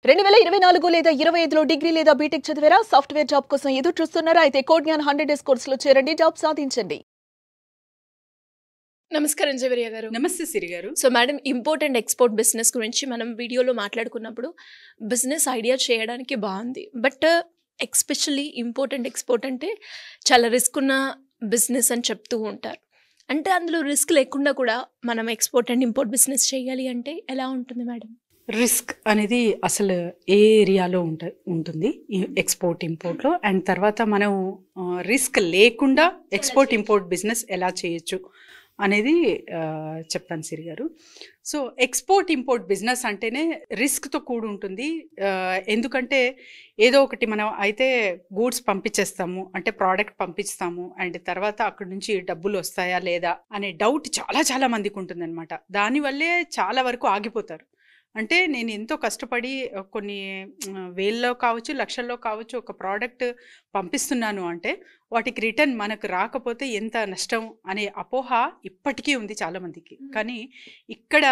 2024 లేదా 25లో డిగ్రీ లేదా బీటెక్ చదివారా? సాఫ్ట్‌వేర్ జాబ్ కోసం ఎదురు చూస్తున్నారా? అయితే కోడ్ జ్ఞాన్ 100 డేస్ కోర్సులో చేరండి, జాబ్ సాధించండి. నమస్కారం జవేరియా గారు. నమస్తే సిరి గారు. So madam, import and export business గురించి మనం వీడియోలో మాట్లాడుకున్నప్పుడు బిజినెస్ ఐడియా చేయడానికి బాగుంది. But especially import and export అంటే చాలా రిస్క్ ఉన్న బిజినెస్ అని చెప్తూ ఉంటారు. అంటే అందులో రిస్క్ లేకుండా కూడా మనం ఎక్స్‌పోర్ట్ అండ్ ఇంపోర్ట్ బిజినెస్ చేయాలి అంటే ఎలా ఉంటుంది మేడం? రిస్క్ అనేది అసలు ఏ ఏరియాలో ఉంటుంది ఎక్స్పోర్ట్ ఇంపోర్ట్లో, అండ్ తర్వాత మనం రిస్క్ లేకుండా ఎక్స్పోర్ట్ ఇంపోర్ట్ బిజినెస్ ఎలా చేయొచ్చు అనేది చెప్తాను సిరి గారు. సో ఎక్స్పోర్ట్ ఇంపోర్ట్ బిజినెస్ అంటేనే రిస్క్తో కూడి ఉంటుంది. ఎందుకంటే ఏదో ఒకటి మనం అయితే గూడ్స్ పంపించేస్తాము, అంటే ప్రోడక్ట్ పంపిస్తాము, అండ్ తర్వాత అక్కడ నుంచి డబ్బులు వస్తాయా లేదా అనే డౌట్ చాలా చాలా మందికి ఉంటుందన్నమాట. దానివల్లే చాలా వరకు ఆగిపోతారు. అంటే నేను ఎంతో కష్టపడి కొన్ని వేల్లో కావచ్చు, లక్షల్లో కావచ్చు ఒక ప్రోడక్ట్ పంపిస్తున్నాను అంటే వాటికి రిటర్న్ మనకు రాకపోతే ఎంత నష్టం అనే అపోహ ఇప్పటికీ ఉంది చాలామందికి. కానీ ఇక్కడ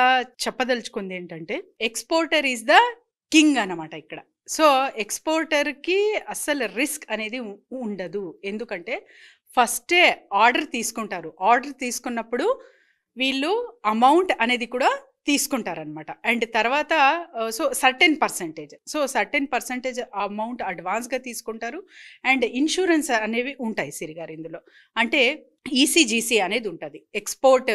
చెప్పదలుచుకుంది ఏంటంటే ఎక్స్పోర్టర్ ఈజ్ ద కింగ్ అన్నమాట ఇక్కడ. సో ఎక్స్పోర్టర్కి అస్సలు రిస్క్ అనేది ఉండదు. ఎందుకంటే ఫస్టే ఆర్డర్ తీసుకుంటారు. ఆర్డర్ తీసుకున్నప్పుడు వీళ్ళు అమౌంట్ అనేది కూడా తీసుకుంటారనమాట. అండ్ తర్వాత సర్టెన్ పర్సెంటేజ్ అమౌంట్ అడ్వాన్స్గా తీసుకుంటారు. అండ్ ఇన్సూరెన్స్ అనేవి ఉంటాయి సిరిగారు ఇందులో. అంటే ఈసీజీసీ అనేది ఉంటుంది, ఎక్స్పోర్ట్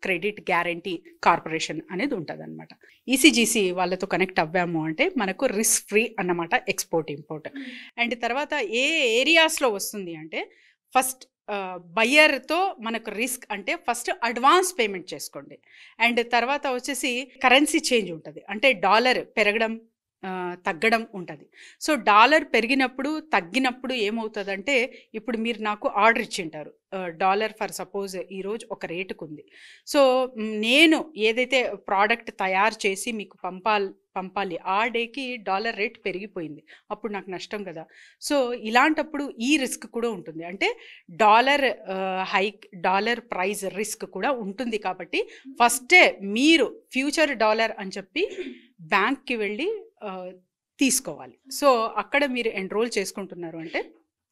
క్రెడిట్ గ్యారంటీ కార్పొరేషన్ అనేది ఉంటుంది అనమాట. ఈసీజీసీ వాళ్ళతో కనెక్ట్ అవ్వాము అంటే మనకు రిస్క్ ఫ్రీ అన్నమాట ఎక్స్పోర్ట్ ఇంపోర్ట్. అండ్ తర్వాత ఏ ఏరియాస్లో వస్తుంది అంటే ఫస్ట్ బయ్యర్తో మనకు రిస్క్ అంటే ఫస్ట్ అడ్వాన్స్ పేమెంట్ చేసుకోండి. అండ్ తర్వాత వచ్చేసి కరెన్సీ చేంజ్ ఉంటుంది, అంటే డాలర్ పెరగడం తగ్గడం ఉంటుంది. సో డాలర్ పెరిగినప్పుడు తగ్గినప్పుడు ఏమవుతుందంటే ఇప్పుడు మీరు నాకు ఆర్డర్ ఇచ్చింటారు, డాలర్ ఫర్ సపోజ్ ఈరోజు ఒక రేటుకు ఉంది. సో నేను ఏదైతే ప్రోడక్ట్ తయారు చేసి మీకు పంపాలి ఆ డేకి డాలర్ రేట్ పెరిగిపోయింది, అప్పుడు నాకు నష్టం కదా. సో ఇలాంటప్పుడు ఈ రిస్క్ కూడా ఉంటుంది, అంటే డాలర్ ప్రైస్ రిస్క్ కూడా ఉంటుంది. కాబట్టి ఫస్టే మీరు ఫ్యూచర్ డాలర్ అని చెప్పి బ్యాంక్కి వెళ్ళి తీసుకోవాలి. సో అక్కడ మీరు ఎన్రోల్ చేసుకుంటున్నారు అంటే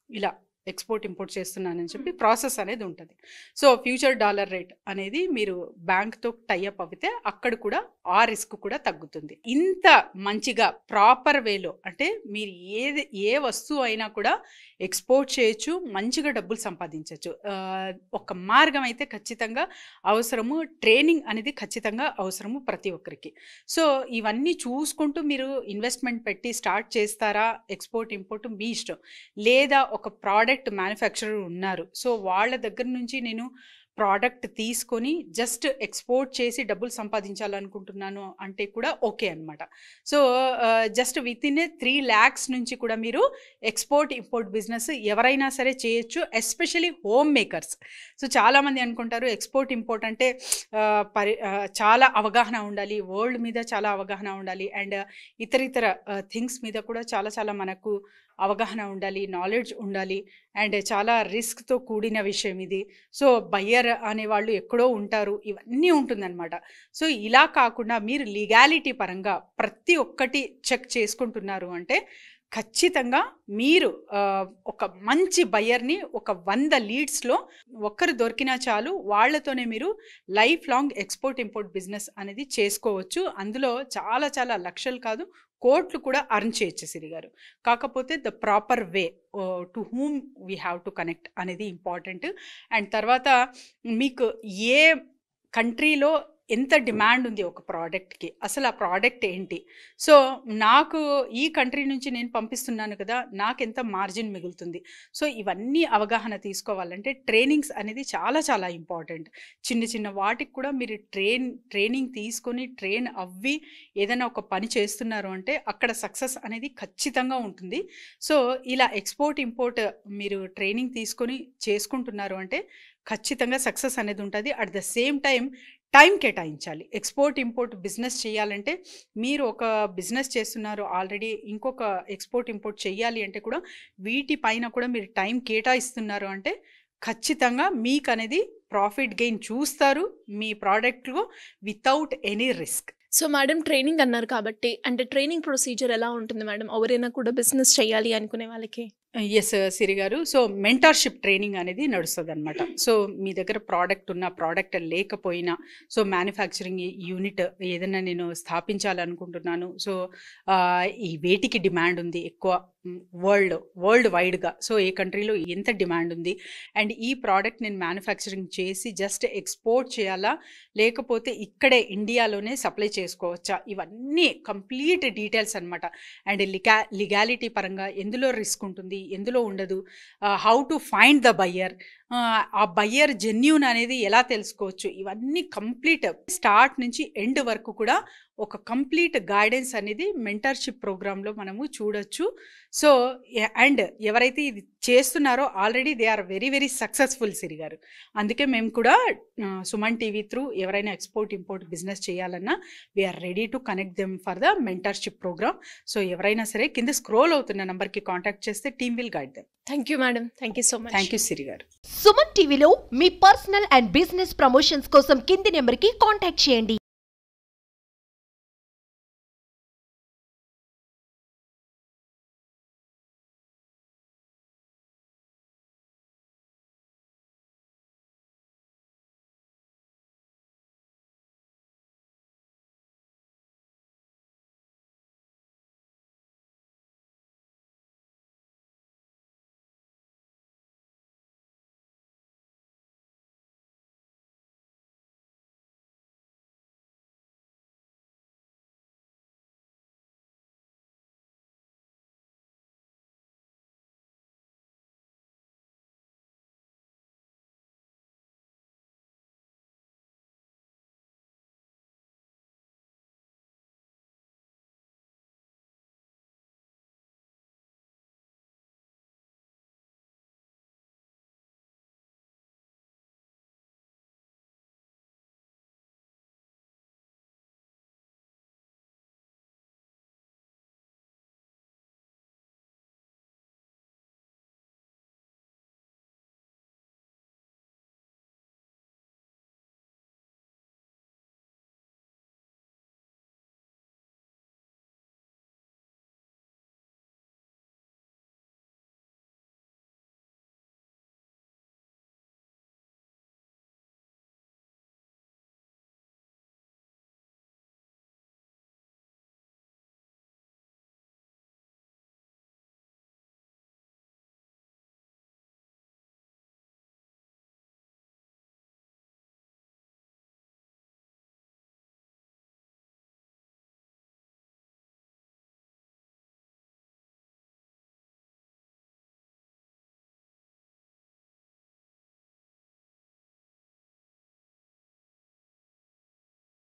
ఇలా ఎక్స్పోర్ట్ ఇంపోర్ట్ చేస్తున్నానని చెప్పి ప్రాసెస్ అనేది ఉంటుంది. సో ఫ్యూచర్ డాలర్ రేట్ అనేది మీరు బ్యాంక్తో టైఅప్ అయితే అక్కడ కూడా ఆ రిస్క్ కూడా తగ్గుతుంది. ఇంత మంచిగా ప్రాపర్ వేలో అంటే మీరు ఏ వస్తువు అయినా కూడా ఎక్స్పోర్ట్ చేయొచ్చు, మంచిగా డబ్బులు సంపాదించవచ్చు. ఒక మార్గం అయితే ఖచ్చితంగా అవసరము, ట్రైనింగ్ అనేది ఖచ్చితంగా అవసరము ప్రతి ఒక్కరికి. సో ఇవన్నీ చూసుకుంటూ మీరు ఇన్వెస్ట్మెంట్ పెట్టి స్టార్ట్ చేస్తారా ఎక్స్పోర్ట్ ఇంపోర్ట్ మీ ఇష్టం. లేదా ఒక ప్రోడక్ట్ మ్యానుఫ్యాక్చరర్ ఉన్నారు, సో వాళ్ళ దగ్గర నుంచి నేను ప్రోడక్ట్ తీసుకొని జస్ట్ ఎక్స్పోర్ట్ చేసి డబ్బులు సంపాదించాలనుకుంటున్నాను అంటే కూడా ఓకే అనమాట. So just with in 3 lakhs నుంచి కూడా మీరు ఎక్స్పోర్ట్ ఇంపోర్ట్ బిజినెస్ ఎవరైనా సరే చేయొచ్చు, ఎస్పెషలీ హోమ్ మేకర్స్. సో చాలామంది అనుకుంటారు ఎక్స్పోర్ట్ ఇంపోర్ట్ అంటే చాలా అవగాహన ఉండాలి, వరల్డ్ మీద చాలా అవగాహన ఉండాలి, అండ్ ఇతర థింగ్స్ మీద కూడా చాలా మనకు అవగాహన ఉండాలి, నాలెడ్జ్ ఉండాలి, అండ్ చాలా రిస్క్తో కూడిన విషయం ఇది. సో బయ్యర్ అనేవాళ్ళు ఎక్కడో ఉంటారు, ఇవన్నీ ఉంటుందన్నమాట. సో ఇలా కాకుండా మీరు లీగాలిటీ పరంగా ప్రతి ఒక్కటి చెక్ చేసుకుంటున్నారు అంటే ఖచ్చితంగా మీరు ఒక మంచి బయ్యర్ని ఒక 100 లీడ్స్లో ఒక్కరు దొరికినా చాలు, వాళ్ళతోనే మీరు life long export import business అనేది చేసుకోవచ్చు. అందులో చాలా లక్షలు కాదు, కోట్లు కూడా అర్న్ చేయొచ్చు సిరి గారు. కాకపోతే the proper way to whom we have to connect అనేది ఇంపార్టెంట్. అండ్ తర్వాత మీకు ఏ కంట్రీలో ఎంత డిమాండ్ ఉంది ఒక ప్రోడక్ట్కి, అసలు ఆ ప్రోడక్ట్ ఏంటి, సో నాకు ఈ కంట్రీ నుంచి నేను పంపిస్తున్నాను కదా, నాకు ఎంత మార్జిన్ మిగులుతుంది. సో ఇవన్నీ అవగాహన తీసుకోవాలంటే ట్రైనింగ్స్ అనేది చాలా ఇంపార్టెంట్. చిన్న వాటికి కూడా మీరు ట్రైనింగ్ తీసుకొని ట్రైన్ అవ్వి ఏదైనా ఒక పని చేస్తున్నారు అంటే అక్కడ సక్సెస్ అనేది ఖచ్చితంగా ఉంటుంది. సో ఇలా ఎక్స్పోర్ట్ ఇంపోర్ట్ మీరు ట్రైనింగ్ తీసుకొని చేసుకుంటున్నారు అంటే ఖచ్చితంగా సక్సెస్ అనేది ఉంటుంది. అట్ ద సేమ్ టైం కేటాయించాలి. ఎక్స్పోర్ట్ ఇంపోర్ట్ బిజినెస్ చేయాలంటే మీరు ఒక బిజినెస్ చేస్తున్నారు ఆల్రెడీ, ఇంకొక ఎక్స్పోర్ట్ ఇంపోర్ట్ చేయాలి అంటే కూడా వీటిపైన కూడా మీరు టైం కేటాయిస్తున్నారు అంటే ఖచ్చితంగా మీకు అనేది ప్రాఫిట్ గెయిన్ చూస్తారు మీ ప్రోడక్ట్లో without any risk. So madam training అన్నారు కాబట్టి, అంటే ట్రైనింగ్ ప్రొసీజర్ ఎలా ఉంటుంది మేడం? ఎవరైనా కూడా బిజినెస్ చేయాలి అనుకునే వాళ్ళకి? ఎస్ సిరి గారు. సో మెంటర్షిప్ ట్రైనింగ్ అనేది నడుస్తుంది అనమాట. సో మీ దగ్గర ప్రోడక్ట్ ఉన్న, ప్రోడక్ట్ లేకపోయినా, సో మ్యానుఫ్యాక్చరింగ్ యూనిట్ ఏదైనా నేను స్థాపించాలనుకుంటున్నాను, సో ఈ వేటికి డిమాండ్ ఉంది ఎక్కువ వరల్డ్ వైడ్గా, సో ఏ కంట్రీలో ఎంత డిమాండ్ ఉంది, అండ్ ఈ ప్రోడక్ట్ నేను మ్యానుఫ్యాక్చరింగ్ చేసి జస్ట్ ఎక్స్పోర్ట్ చేయాలా, లేకపోతే ఇక్కడే ఇండియాలోనే సప్లై చేసుకోవచ్చా, ఇవన్నీ కంప్లీట్ డీటెయిల్స్ అనమాట. అండ్ లీగాలిటీ పరంగా ఎందులో రిస్క్ ఉంటుంది, ఎందులో ఉండదు, how to find the buyer, ఆ బయ్యర్ జెన్యూన్ అనేది ఎలా తెలుసుకోవచ్చు, ఇవన్నీ కంప్లీట్ స్టార్ట్ నుంచి ఎండ్ వరకు కూడా ఒక కంప్లీట్ గైడెన్స్ అనేది మెంటర్షిప్ ప్రోగ్రాంలో మనము చూడొచ్చు. సో అండ్ ఎవరైతే ఇది చేస్తున్నారో already they are very very successful Siri garu. అందుకే మేము కూడా సుమన్ టీవీ త్రూ ఎవరైనా ఎక్స్పోర్ట్ ఇంపోర్ట్ బిజినెస్ చేయాలన్నా we're ready to connect them for the mentorship program. So ఎవరైనా సరే కింద స్క్రోల్ అవుతున్న నెంబర్కి కాంటాక్ట్ చేస్తే team will guide them. Thank you madam, thank you so much. Thank you Siri garu. Suman టీవీలో మీ పర్సనల్ అండ్ బిజినెస్ ప్రమోషన్స్ కోసం కింది నెంబర్కి కాంటాక్ట్ చేయండి.